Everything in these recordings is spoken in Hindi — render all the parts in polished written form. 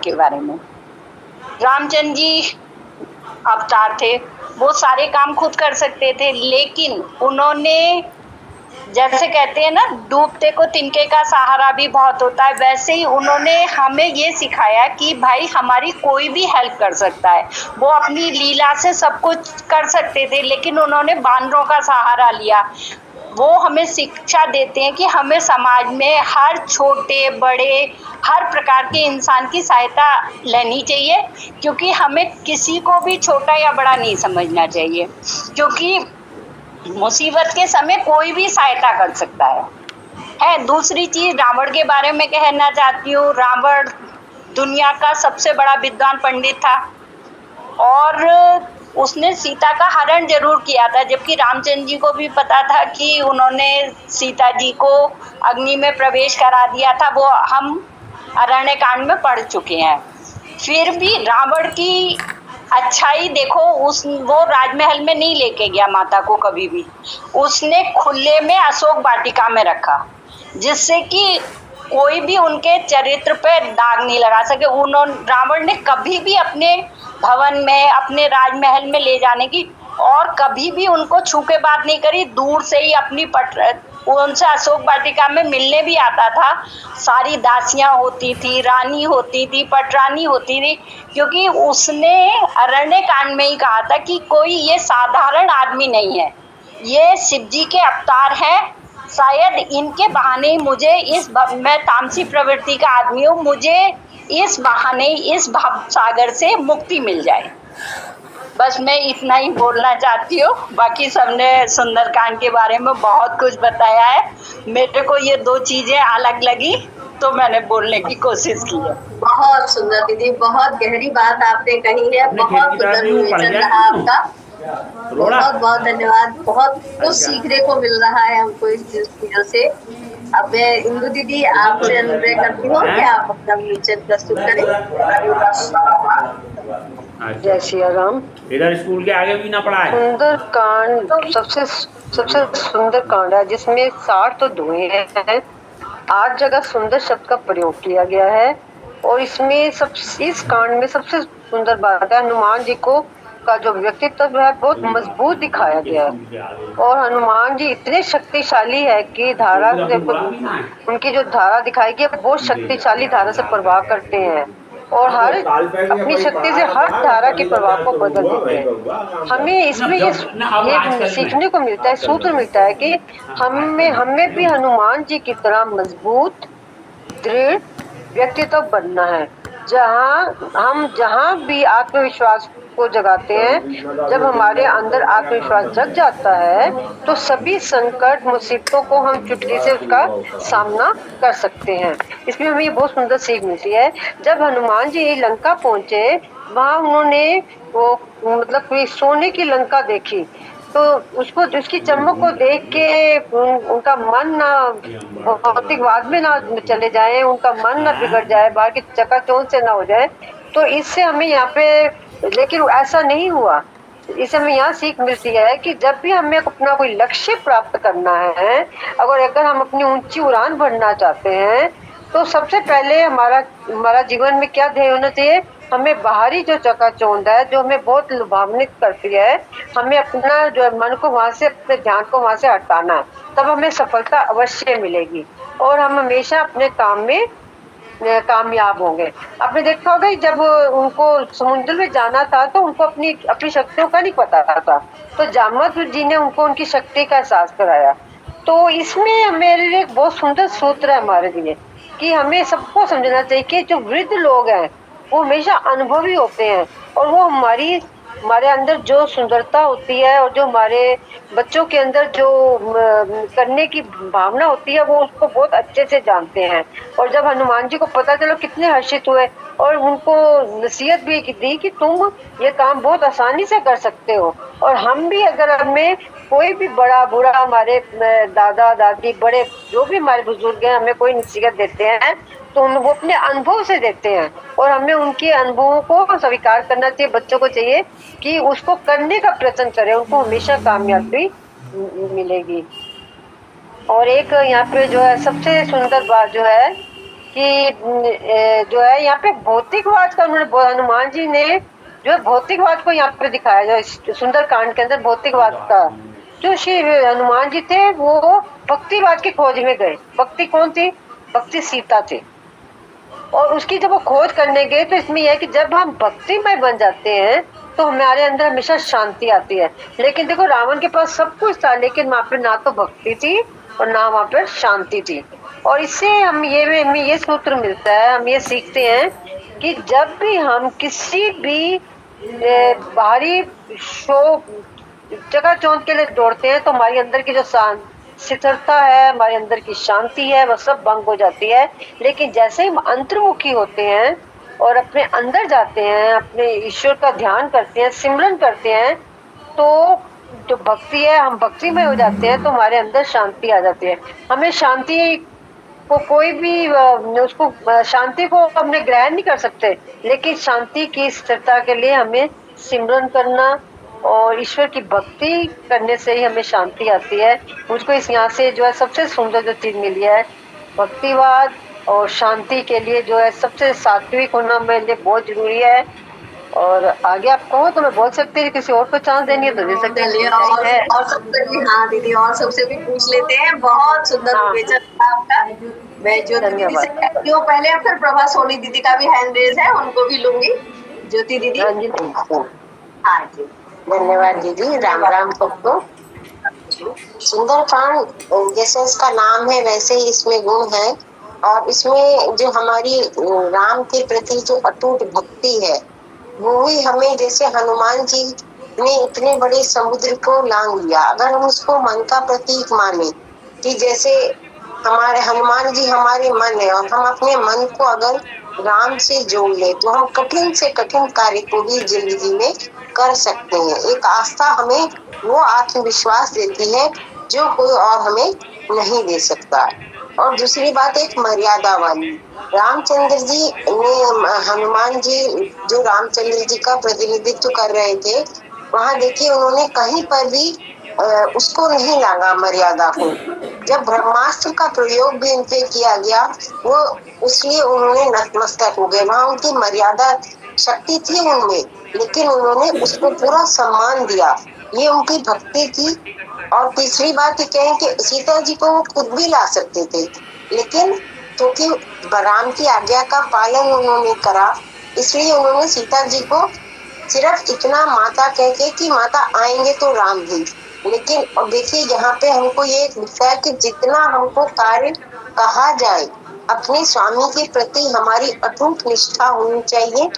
के बारे में। रामचंद्र जी अवतार थे, वो सारे काम खुद कर सकते थे, लेकिन उन्होंने, जैसे कहते हैं ना, डूबते को तिनके का सहारा भी बहुत होता है, वैसे ही उन्होंने हमें ये सिखाया कि भाई हमारी कोई भी हेल्प कर सकता है। वो अपनी लीला से सब कुछ कर सकते थे, लेकिन उन्होंने बानरों का सहारा लिया। वो हमें शिक्षा देते हैं कि हमें समाज में हर छोटे बड़े हर प्रकार के इंसान की सहायता लेनी चाहिए, क्योंकि हमें किसी को भी छोटा या बड़ा नहीं समझना चाहिए, क्योंकि मुसीबत के समय कोई भी सहायता कर सकता है। दूसरी चीज रावण के बारे में कहना चाहती हूँ। रावण दुनिया का सबसे बड़ा विद्वान पंडित था, और उसने सीता का हरण जरूर किया था, जबकि रामचंद्र जी को भी पता था कि उन्होंने सीता जी को अग्नि में प्रवेश करा दिया था। वो हम अरण्य कांड में पढ़ चुके हैं। फिर भी रावण की अच्छाई देखो, वो राजमहल में नहीं लेके गया माता को कभी भी, उसने खुले में अशोक वाटिका में रखा, जिससे कि कोई भी उनके चरित्र पे दाग नहीं लगा सके। रावण ने कभी भी अपने भवन में, अपने राजमहल में ले जाने की और कभी भी उनको छू के बात नहीं करी, दूर से ही अपनी उनसे अशोक वाटिका में मिलने भी आता था। सारी दासियां होती थी, रानी होती थी, पटरानी होती थी, क्योंकि उसने अरण्य कांड में ही कहा था कि कोई ये साधारण आदमी नहीं है, ये शिव जी के अवतार हैं। शायद इनके बहाने ही मुझे मैं तामसी प्रवृत्ति का आदमी हूँ, मुझे इस बहाने इस भाव सागर से मुक्ति मिल जाए। बस मैं इतना ही बोलना चाहती हूँ। बाकी सबने सुंदरकांड के बारे में बहुत कुछ बताया है, मेरे को ये दो चीजें अलग लगी तो मैंने बोलने की कोशिश की है। बहुत सुंदर दीदी, बहुत गहरी बात आपने कही है, बहुत सुंदर विवेचन रहा आपका। बहुत बहुत धन्यवाद। बहुत कुछ सीखने को मिल रहा है हमको इस चीजों से। अब मैं इंदु दीदी आपसे अनुरोध करती हूँ कि आप अपना विवेचन प्रस्तुत करें। जय श्री राम। इधर स्कूल के आगे भी ना पढ़ा है। सुंदर कांड सबसे सुंदर कांड है, जिसमें 60 तो धुएं हैं, 8 जगह सुंदर शब्द का प्रयोग किया गया है। और इसमें इस कांड में सबसे सुंदर बात है, हनुमान जी को का जो व्यक्तित्व है बहुत मजबूत दिखाया गया है। और हनुमान जी इतने शक्तिशाली है कि धारा उनकी जो धारा दिखाई गई बहुत शक्तिशाली धारा से प्रभाव करते हैं, और हर अपनी शक्ति से हर धारा के प्रभाव को बदल देते हैं। हमें इसमें ये सीखने को मिलता है, सूत्र मिलता है कि हमें भी हनुमान जी की तरह मजबूत दृढ़ व्यक्तित्व बनना है। जहाँ भी आत्मविश्वास को जगाते हैं, जब हमारे अंदर आत्मविश्वास जग जाता है तो सभी संकट मुसीबतों को हम चुटकी से उसका सामना कर सकते हैं। इसमें हमें ये बहुत सुंदर सीख मिलती है। जब हनुमान जी लंका पहुंचे, वहाँ उन्होंने वो मतलब कोई सोने की लंका देखी, तो उसको उसकी चमक को देख के उनका मन ना भौतिकवाद में ना चले जाए, उनका मन ना बिगड़ जाए, बाहर की चकाचौंध से ना हो जाए। तो इससे हमें यहाँ पे, लेकिन ऐसा नहीं हुआ। इससे हमें यहाँ सीख मिलती है कि जब भी हमें अपना कोई लक्ष्य प्राप्त करना है, अगर हम अपनी ऊंची उड़ान भरना चाहते हैं, तो सबसे पहले हमारा जीवन में क्या ध्येय होना चाहिए? हमें बाहरी जो चकाचौंध है, जो हमें बहुत लुभान्वित करती है, हमें अपना जो मन को वहां से, अपने ध्यान को वहां से हटाना है, तब हमें सफलता अवश्य मिलेगी और हम हमेशा अपने काम में कामयाब होंगे। आपने देखा होगा जब उनको समुद्र में जाना था तो उनको अपनी शक्तियों का नहीं पता था, तो जामवंत जी ने उनको उनकी शक्ति का एहसास कराया। तो इसमें मेरे लिए एक बहुत सुंदर सूत्र है हमारे लिए कि हमें सबको समझना चाहिए कि जो वृद्ध लोग हैं वो हमेशा अनुभवी होते हैं, और वो हमारे अंदर जो सुंदरता होती है और जो हमारे बच्चों के अंदर जो करने की भावना होती है, वो उसको बहुत अच्छे से जानते हैं। और जब हनुमान जी को पता चलो कितने हर्षित हुए और उनको नसीहत भी दी कि तुम ये काम बहुत आसानी से कर सकते हो। और हम भी अगर हमें कोई भी बड़ा बुरा, हमारे दादा दादी बड़े जो भी हमारे बुजुर्ग हैं, हमें कोई नसीहत देते हैं तो वो अपने अनुभव से देते हैं, और हमें उनके अनुभवों को स्वीकार करना चाहिए। बच्चों को चाहिए कि उसको करने का प्रयत्न करें, उनको हमेशा कामयाबी मिलेगी। और एक यहाँ पे जो है सबसे सुंदर बात जो है कि जो है यहाँ पे भौतिकवाद का उन्होंने हनुमान जी ने जो है भौतिकवाद को यहाँ पे दिखाया, जो सुंदर कांड के अंदर भौतिकवाद का। जो श्री हनुमान जी थे वो भक्तिवाद की खोज में गए। भक्ति कौन थी? भक्ति सीता थी। और उसकी जब वो खोज करने गए तो इसमें यह है कि जब हम भक्तिमय बन जाते हैं तो हमारे अंदर हमेशा शांति आती है। लेकिन देखो रावण के पास सब कुछ था, लेकिन वहां पर ना तो भक्ति थी और ना वहां पर शांति थी। और इससे हमें ये सूत्र मिलता है, हम ये सीखते हैं कि जब भी हम किसी भी बाहरी शो चकाचौंध के लिए दौड़ते हैं तो हमारे अंदर की जो स्थिरता है, हमारे अंदर की शांति है, वह सब भंग हो जाती है। लेकिन जैसे ही हम अंतर्मुखी होते हैं और अपने अंदर जाते हैं, अपने ईश्वर का ध्यान करते हैं, सिमरन करते हैं, तो जो भक्ति है, हम भक्तिमय हो जाते हैं तो हमारे अंदर शांति आ जाती है। हमें शांति को कोई भी उसको शांति को हमने ग्रहण नहीं कर सकते, लेकिन शांति की स्थिरता के लिए हमें सिमरन करना और ईश्वर की भक्ति करने से ही हमें शांति आती है। मुझको इस यहाँ से जो है सबसे सुंदर जो चीज मिली है, भक्तिवाद और शांति के लिए जो है सबसे सात्विक होना मेरे लिए बहुत जरूरी है। और आगे आप कहो तो मैं बोल सकती हूँ, किसी और को चांस देनी है तो दे सकते चलिए, हैं। और सबसे भी, हाँ दीदी, और सबसे भी पूछ लेते हैं। बहुत सुंदर हाँ। विवेचन था आपका। मैं ज्योति दीदी से कहती हूँ पहले, फिर प्रभा सोनी दीदी का भी हैंड रेज है, उनको भी लूंगी। ज्योति दीदी। हाँ जी। हाँ जी, धन्यवाद दीदी। राम राम सबको। सुंदरकांड जैसे इसका नाम है वैसे ही इसमें गुण है, और इसमें जो हमारी राम के प्रति जो अटूट भक्ति है वो ही हमें, जैसे हनुमान जी ने इतने बड़े समुद्र को लांग लिया, अगर हम उसको मन का प्रतीक माने कि जैसे हमारे हनुमान जी हमारे मन है, और हम अपने मन को अगर राम से जोड़ ले तो हम कठिन से कठिन कार्य को भी जिंदगी में कर सकते हैं। एक आस्था हमें वो आत्मविश्वास देती है जो कोई और हमें नहीं दे सकता। और दूसरी बात, एक मर्यादा वाली। रामचंद्र जी ने, हनुमान जी जो रामचंद्र जी का प्रतिनिधित्व कर रहे थे, वहां देखिए उन्होंने कहीं पर भी उसको नहीं लांगा मर्यादा को। जब ब्रह्मास्त्र का प्रयोग भी उनपे किया गया, वो उसलिए उन्होंने नतमस्तक हो गए। वहां उनकी मर्यादा शक्ति थी उनमें, लेकिन उन्होंने उसको पूरा सम्मान दिया। ये उनकी भक्ति थी। और तीसरी बात ये कहें कि सीता जी को वो खुद भी ला सकते थे, लेकिन क्योंकि राम की आज्ञा का पालन उन्होंने करा, इसलिए उन्होंने सीता जी को सिर्फ इतना माता कह के कि माता आएंगे तो राम भी। लेकिन और देखिए यहाँ पे हमको ये दिखता है कि जितना हमको कार्य कहा जाए, अपने स्वामी के प्रति हमारी अटूट निष्ठा होनी चाहिए।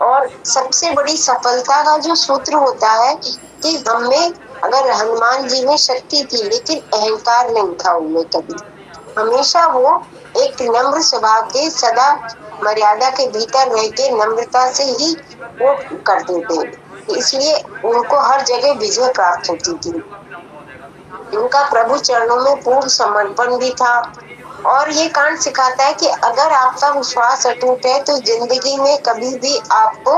और सबसे बड़ी सफलता का जो सूत्र होता है कि हमें, अगर हनुमान जी में शक्ति थी लेकिन अहंकार नहीं था उनमें कभी, हमेशा वो एक नम्र स्वभाव के, सदा मर्यादा के भीतर रह के नम्रता से ही वो करते थे, इसलिए उनको हर जगह विजय प्राप्त होती थी। उनका प्रभु चरणों में पूर्ण समर्पण भी था। और ये कांड सिखाता है कि अगर आपका विश्वास अटूट है तो जिंदगी में कभी भी आपको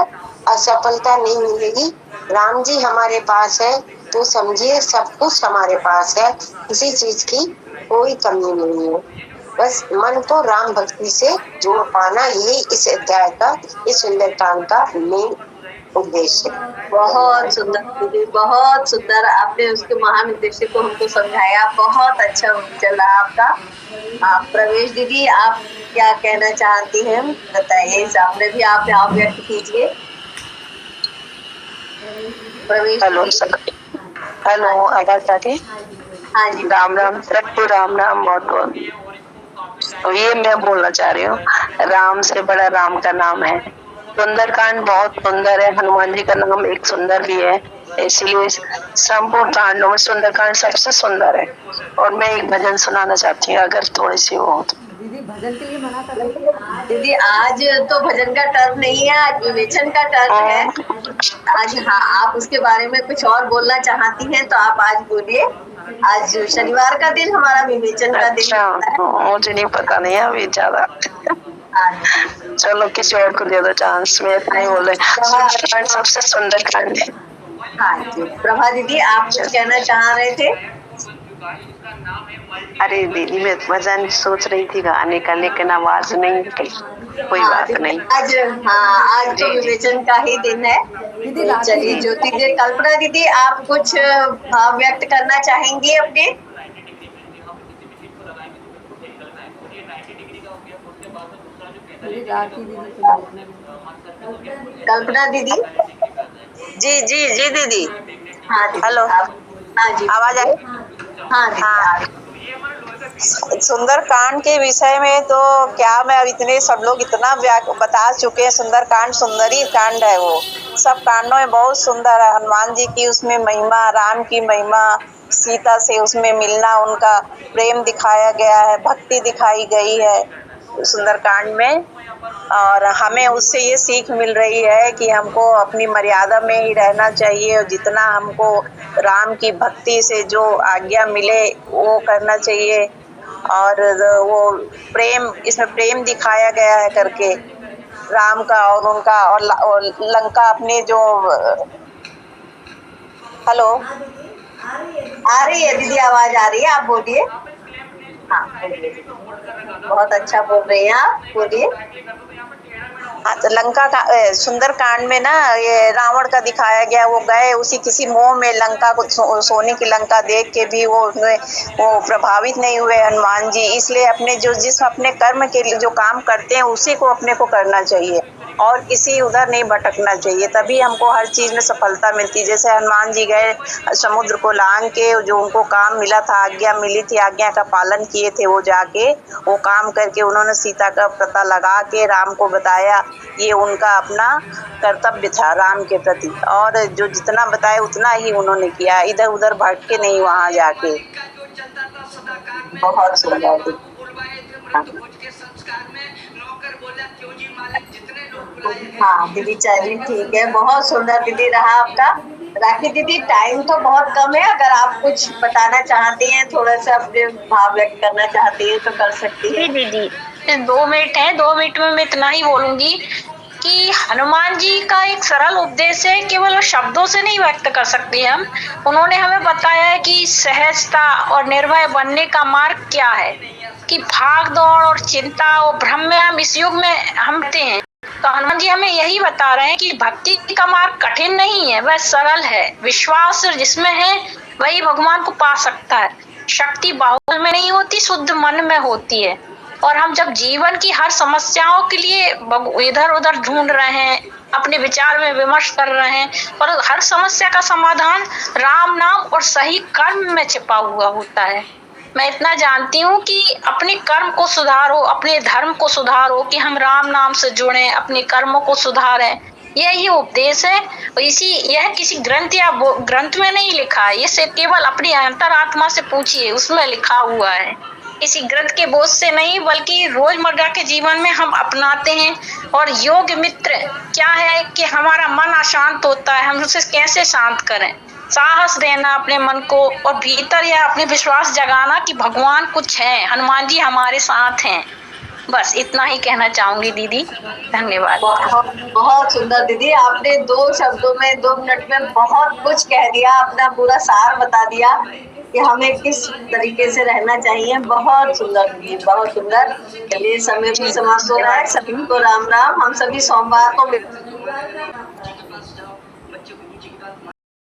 असफलता नहीं मिलेगी। राम जी हमारे पास है तो समझिए सब कुछ हमारे पास है, किसी चीज की कोई कमी नहीं है। बस मन को राम भक्ति से जोड़ पाना, यही इस अध्याय का, इस सुंदरकांड का मेन उद्देश्य। बहुत सुंदर दीदी, बहुत सुंदर। आपने उसके महान उद्देश्य को हमको समझाया। बहुत अच्छा चल रहा आपका। आप प्रवेश दीदी, आप क्या कहना चाहती हैं बताइए, सामने भी आप यहाँ व्यक्त कीजिए। प्रवेश। हेलो हेलो, आवाज आती है? हाँ जी। राम राम सबको, राम राम बहुत बहुत। तो ये मैं बोलना चाह रही हूँ, राम से बड़ा राम का नाम है। सुंदरकांड बहुत सुंदर है, हनुमान जी का नाम एक सुंदर भी है, इसलिए संपूर्ण कांडों में सुंदरकांड सबसे सुंदर है। और मैं एक भजन सुनाना चाहती हूँ, अगर थोड़ी सी हो। दीदी भजन के लिए मना कर दीदी, आज तो भजन का टर्न नहीं है, आज विवेचन का टर्न है आज। हाँ, आप उसके बारे में कुछ और बोलना चाहती हैं तो आप आज बोलिए। आज शनिवार का दिन हमारा विवेचन का दिन है। मुझे नहीं पता नहीं है अभी ज्यादा। चलो किसी और को दे दो चांस, मैं इतना ही बोले। सुंदरकांड सबसे सुंदर कांड है। हाँ जी, प्रभा दीदी, आप कुछ कहना चाह रहे थे? अरे दीदी मैं भजन सोच रही थी गाने का, लेकिन आवाज नहीं निकली। कोई हाँ बात दीदी, नहीं। आज तो जी, जी। विवेचन का ही दिन है। दीदी तो राखी चलिए जी। ज्योति जी, कल्पना दीदी, आप कुछ भाव व्यक्त करना चाहेंगी अपने? दीदी राखी दीदी को देखना। कल्पना दीदी। जी जी जी दीदी। हाँ दीदी हेलो, आप। हाँ जी आवाज आ बोलिए। हाँ दीदी हाँ। सुंदरकांड के विषय में तो क्या मैं अब इतने सब लोग इतना बता चुके हैं। सुंदरकांड सुंदरी कांड है, वो सब कांडों में बहुत सुंदर है। हनुमान जी की उसमें महिमा, राम की महिमा, सीता से उसमें मिलना, उनका प्रेम दिखाया गया है, भक्ति दिखाई गई है सुंदरकांड में। और हमें उससे ये सीख मिल रही है कि हमको अपनी मर्यादा में ही रहना चाहिए और जितना हमको राम की भक्ति से जो आज्ञा मिले वो करना चाहिए। और वो प्रेम, इसमें प्रेम दिखाया गया है करके राम का और उनका, और लंका अपने जो, हेलो, आ रही है दीदी, आवाज आ रही है, आप बोलिए। हाँ बोलिए दीदी, बहुत अच्छा बोल रही हैं आप, बोलिए। हाँ, तो लंका का सुंदर कांड में ना ये रावण का दिखाया गया। वो गए उसी किसी मोह में लंका को, सोने की लंका देख के भी वो प्रभावित नहीं हुए हनुमान जी। इसलिए अपने जिस अपने कर्म के लिए जो काम करते हैं उसी को अपने को करना चाहिए और किसी उधर नहीं भटकना चाहिए, तभी हमको हर चीज में सफलता मिलती है। जैसे हनुमान जी गए समुद्र को लांग के, जो उनको काम मिला था, आज्ञा मिली थी, आज्ञा का पालन किए थे, वो जाके वो काम करके उन्होंने सीता का पता लगा के राम को बताया। ये उनका अपना कर्तव्य था राम के प्रति, और जो जितना बताए उतना ही उन्होंने किया, इधर उधर भटके नहीं वहां जाके। बहुत सुंदर दीदी। हाँ हाँ दीदी, चलिए ठीक है, बहुत सुंदर दीदी रहा आपका। राखी दीदी, टाइम तो बहुत कम है, अगर आप कुछ बताना चाहते हैं, थोड़ा सा अपने भाव व्यक्त करना चाहती हैं तो कर सकती जी हैं। दीदी, 2 मिनट है, 2 मिनट में मैं इतना ही बोलूंगी कि हनुमान जी का एक सरल उपदेश है, केवल शब्दों से नहीं व्यक्त कर सकते हम। उन्होंने हमें बताया है कि सहजता और निर्भय बनने का मार्ग क्या है, कि भाग दौड़ और चिंता और भ्रम में हम इस युग में हमते हैं। तो हनुमान जी हमें यही बता रहे हैं कि भक्ति का मार्ग कठिन नहीं है, वह सरल है। विश्वास जिसमें है वही भगवान को पा सकता है। शक्ति बाहुल में नहीं होती, शुद्ध मन में होती है। और हम जब जीवन की हर समस्याओं के लिए इधर उधर ढूंढ रहे हैं, अपने विचार में विमर्श कर रहे हैं, और हर समस्या का समाधान राम नाम और सही कर्म में छिपा हुआ होता है। मैं इतना जानती हूँ कि अपने कर्म को सुधारो, अपने धर्म को सुधारो, कि हम राम नाम से जुड़ें, अपने कर्मों को सुधारें। यही उपदेश है। और यह किसी ग्रंथ या ग्रंथ में नहीं लिखा है, ये केवल अपनी अंतरात्मा से पूछिए, उसमें लिखा हुआ है। किसी ग्रंथ के बोझ से नहीं, बल्कि रोजमर्रा के जीवन में हम अपनाते हैं। और योग मित्र क्या है कि हमारा मन अशांत होता है, हम उसे कैसे शांत करें। साहस देना अपने मन को, और भीतर या अपने विश्वास जगाना कि भगवान कुछ है, हनुमान जी हमारे साथ हैं। बस इतना ही कहना चाहूंगी दीदी, धन्यवाद। बहुत बहुत सुंदर दीदी, आपने 2 शब्दों में 2 मिनट में बहुत कुछ कह दिया, अपना पूरा सार बता दिया कि हमें किस तरीके से रहना चाहिए। बहुत सुंदर दीदी, बहुत सुंदर। चलिए समय भी समाप्त हो रहा है, सभी को राम राम। हम सभी सोमवार को